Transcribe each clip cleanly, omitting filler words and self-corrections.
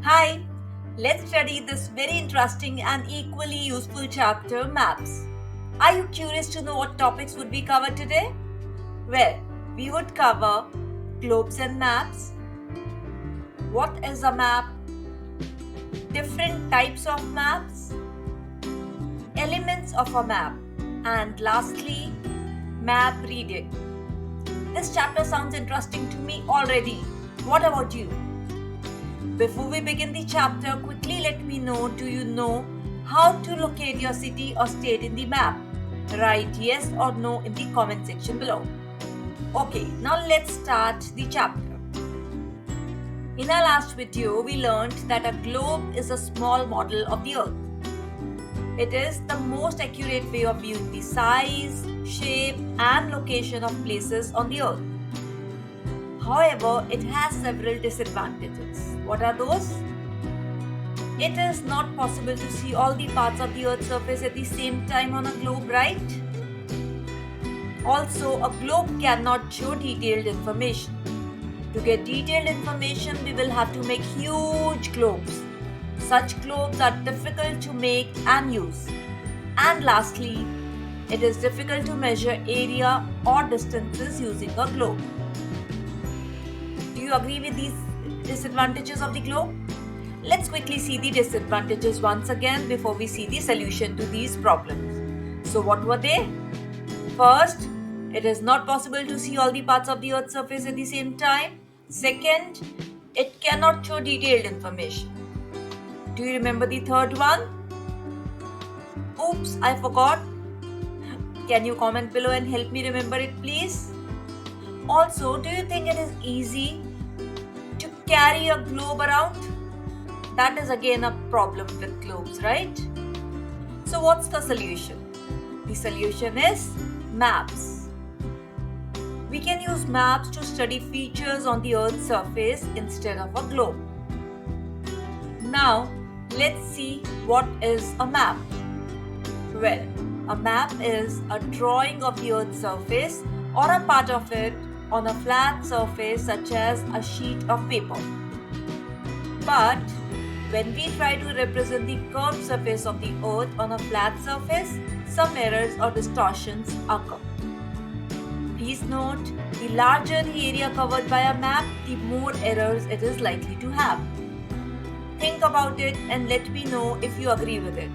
Hi, let's study this very interesting and equally useful chapter, maps. Are you curious to know what topics would be covered today? Well, we would cover globes and maps, what is a map, different types of maps, elements of a map, and lastly, map reading. This chapter sounds interesting to me already. What about you? Before we begin the chapter, quickly let me know, do you know how to locate your city or state in the map? Write yes or no in the comment section below. Okay, now let's start the chapter. In our last video, we learned that a globe is a small model of the earth. It is the most accurate way of viewing the size, shape, and location of places on the earth. However, it has several disadvantages. What are those? It is not possible to see all the parts of the Earth's surface at the same time on a globe, right? Also, a globe cannot show detailed information. To get detailed information, we will have to make huge globes. Such globes are difficult to make and use. And lastly, it is difficult to measure area or distances using a globe. Do you agree with these disadvantages of the globe? Let's quickly see the disadvantages once again before we see the solution to these problems. So, what were they? First, it is not possible to see all the parts of the Earth's surface at the same time. Second, it cannot show detailed information. Do you remember the third one? Oops, I forgot. Can you comment below and help me remember it, please? Also, do you think it is easy to carry a globe around? That is again a problem with globes, right? So, what's the solution? The solution is maps. We can use maps to study features on the Earth's surface instead of a globe. Now, let's see what is a map. Well, a map is a drawing of the Earth's surface or a part of it on a flat surface such as a sheet of paper. But when we try to represent the curved surface of the Earth on a flat surface, some errors or distortions occur. Please note, the larger the area covered by a map, the more errors it is likely to have. Think about it and let me know if you agree with it.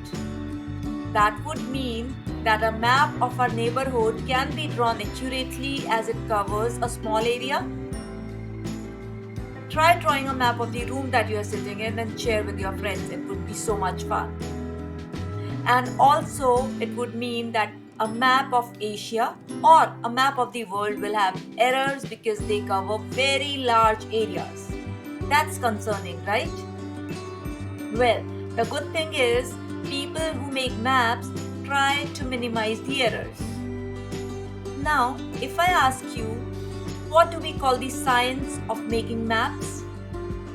That would mean that a map of our neighborhood can be drawn accurately as it covers a small area. Try drawing a map of the room that you are sitting in and share with your friends. It would be so much fun. And also, it would mean that a map of Asia or a map of the world will have errors because they cover very large areas. That's concerning, right? Well, the good thing is, people who make maps try to minimize the errors. Now, if I ask you, what do we call the science of making maps?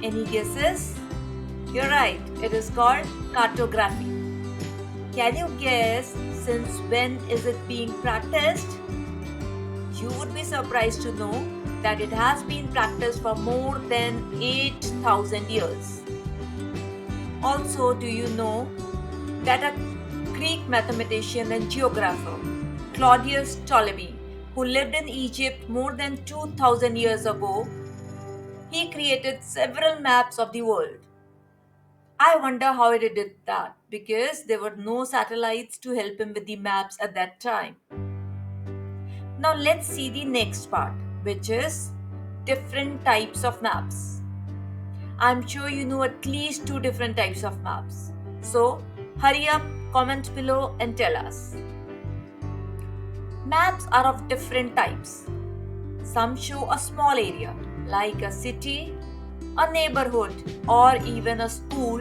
Any guesses? You're right, it is called cartography. Can you guess since when is it being practiced? You would be surprised to know that it has been practiced for more than 8,000 years. Also, do you know that a Greek mathematician and geographer, Claudius Ptolemy, who lived in Egypt more than 2000 years ago, he created several maps of the world. I wonder how he did that because there were no satellites to help him with the maps at that time. Now let's see the next part, which is different types of maps. I'm sure you know at least two different types of maps. So hurry up, comment below and tell us. Maps are of different types. Some show a small area, like a city, a neighborhood, or even a school,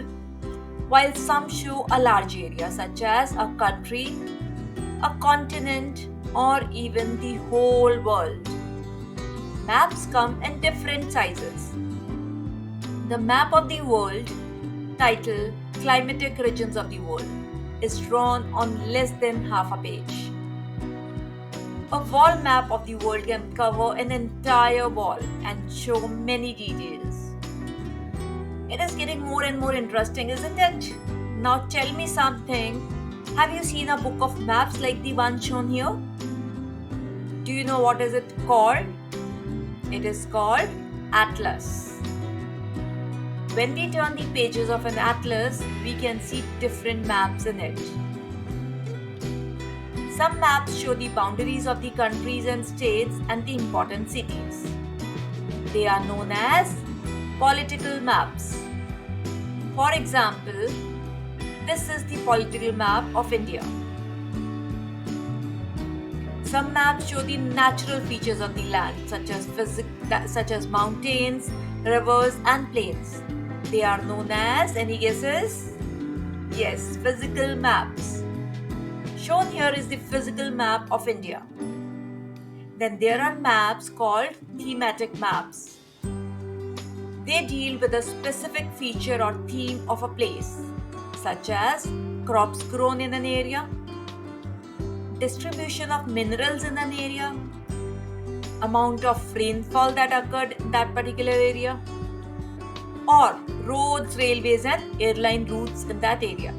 while some show a large area, such as a country, a continent, or even the whole world. Maps come in different sizes. The map of the world, titled Climatic Regions of the World, is drawn on less than half a page. A wall map of the world can cover an entire wall and show many details. It is getting more and more interesting, isn't it? Now tell me something. Have you seen a book of maps like the one shown here? Do you know what is it called? It is called Atlas. When we turn the pages of an atlas, we can see different maps in it. Some maps show the boundaries of the countries and states and the important cities. They are known as political maps. For example, this is the political map of India. Some maps show the natural features of the land, such as mountains, rivers, and plains. They are known as, any guesses? Yes, physical maps. Shown here is the physical map of India. Then there are maps called thematic maps. They deal with a specific feature or theme of a place, such as crops grown in an area, distribution of minerals in an area, amount of rainfall that occurred in that particular area, or roads, railways, and airline routes in that area.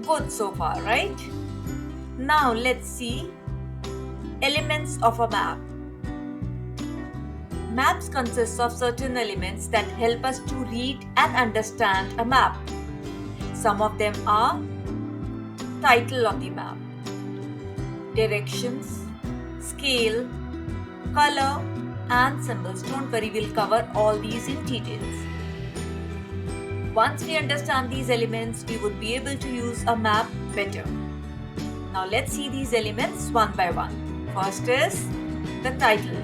Good so far, right? Now let's see elements of a map. Maps consist of certain elements that help us to read and understand a map. Some of them are title of the map, directions, scale, color, and symbols. Don't worry, we'll cover all these in details. Once we understand these elements, we would be able to use a map better. Now let's see these elements one by one. First is the title.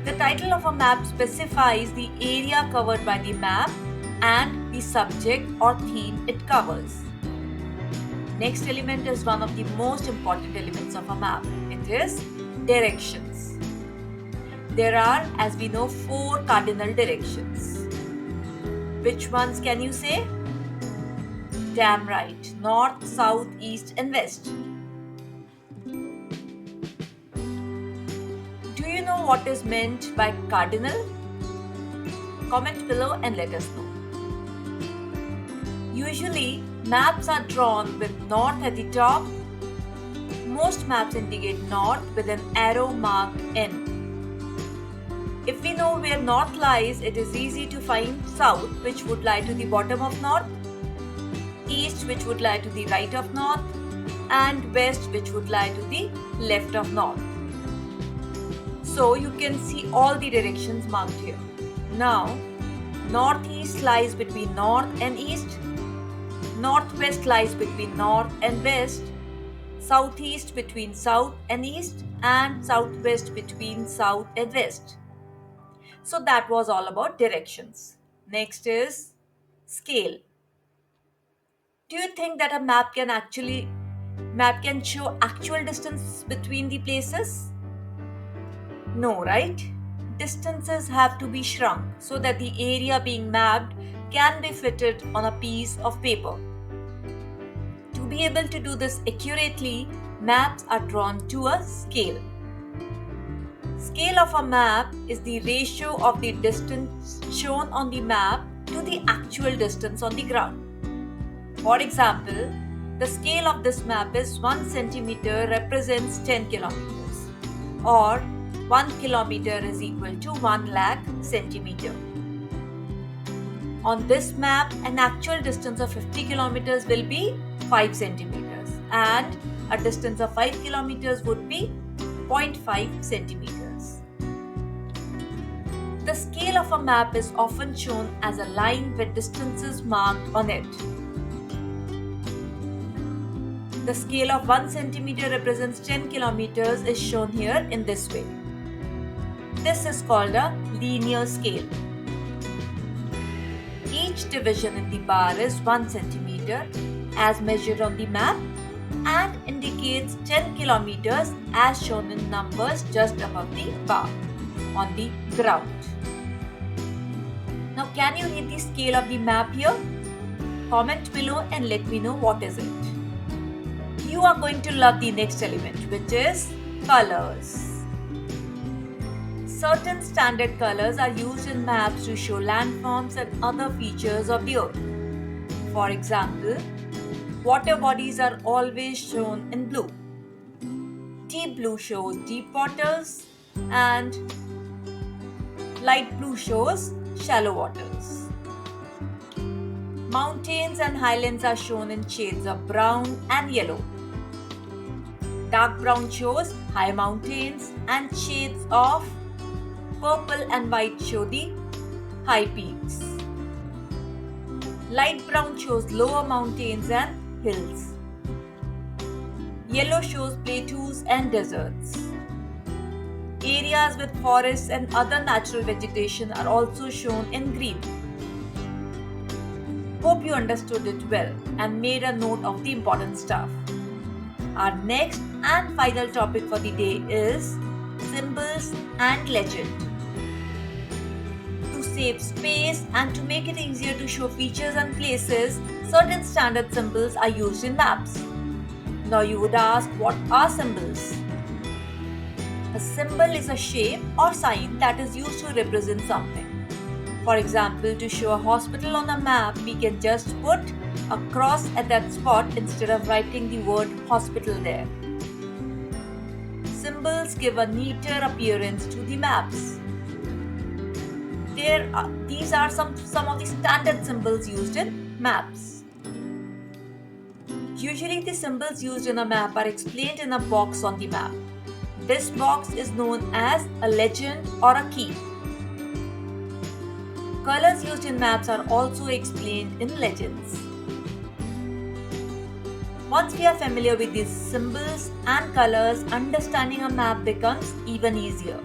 The title of a map specifies the area covered by the map and the subject or theme it covers. Next element is one of the most important elements of a map. It is directions. There are, as we know, 4 cardinal directions. Which ones can you say? Damn right. North, south, east, and west. Do you know what is meant by cardinal? Comment below and let us know. Usually, maps are drawn with north at the top. Most maps indicate north with an arrow marked N. If we know where north lies, it is easy to find south, which would lie to the bottom of north, east, which would lie to the right of north, and west, which would lie to the left of north. So you can see all the directions marked here. Now, northeast lies between north and east, northwest lies between north and west, southeast between south and east, and southwest between south and west. So that was all about directions. Next is scale. Do you think that a map can show actual distance between the places? No, right? Distances have to be shrunk so that the area being mapped can be fitted on a piece of paper. To be able to do this accurately, maps are drawn to a scale. Scale of a map is the ratio of the distance shown on the map to the actual distance on the ground. For example, the scale of this map is 1 centimeter represents 10 kilometers, or 1 kilometer is equal to 1 lakh centimeter. On this map, an actual distance of 50 kilometers will be 5 centimeters, and a distance of 5 kilometers would be 0.5 centimeters. The scale of a map is often shown as a line with distances marked on it. The scale of 1 centimeter represents 10 kilometers is shown here in this way. This is called a linear scale. Each division in the bar is 1 centimeter as measured on the map and indicates 10 kilometers as shown in numbers just above the bar on the ground. Now can you read the scale of the map here? Comment below and let me know what is it. You are going to love the next element, which is colors. Certain standard colors are used in maps to show landforms and other features of the earth. For example, water bodies are always shown in blue. Deep blue shows deep waters, and light blue shows shallow waters. Mountains and highlands are shown in shades of brown and yellow. Dark brown shows high mountains, and shades of purple and white show the high peaks. Light brown shows lower mountains and hills. Yellow shows plateaus and deserts. Areas with forests and other natural vegetation are also shown in green. Hope you understood it well and made a note of the important stuff. Our next and final topic for the day is symbols and legend. To save space and to make it easier to show features and places, certain standard symbols are used in maps. Now you would ask, what are symbols? A symbol is a shape or sign that is used to represent something. For example, to show a hospital on a map, we can just put a cross at that spot instead of writing the word hospital there. Symbols give a neater appearance to the maps. These are some of the standard symbols used in maps. Usually the symbols used in a map are explained in a box on the map. This box is known as a legend or a key. Colors used in maps are also explained in legends. Once we are familiar with these symbols and colors, understanding a map becomes even easier.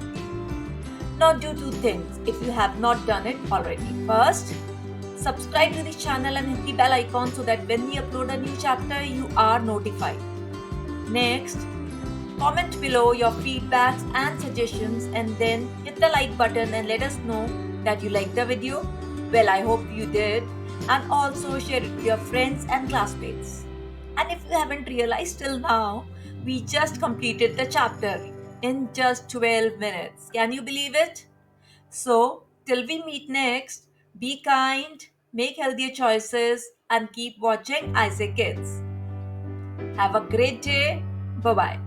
Now do two things if you have not done it already. First, subscribe to the channel and hit the bell icon so that when we upload a new chapter, you are notified. Next, comment below your feedbacks and suggestions, and then hit the like button and let us know that you liked the video. Well, I hope you did. And also share it with your friends and classmates. And if you haven't realized till now, we just completed the chapter in just 12 minutes. Can you believe it? So, till we meet next, be kind, make healthier choices, and keep watching Isaac Kids. Have a great day. Bye bye.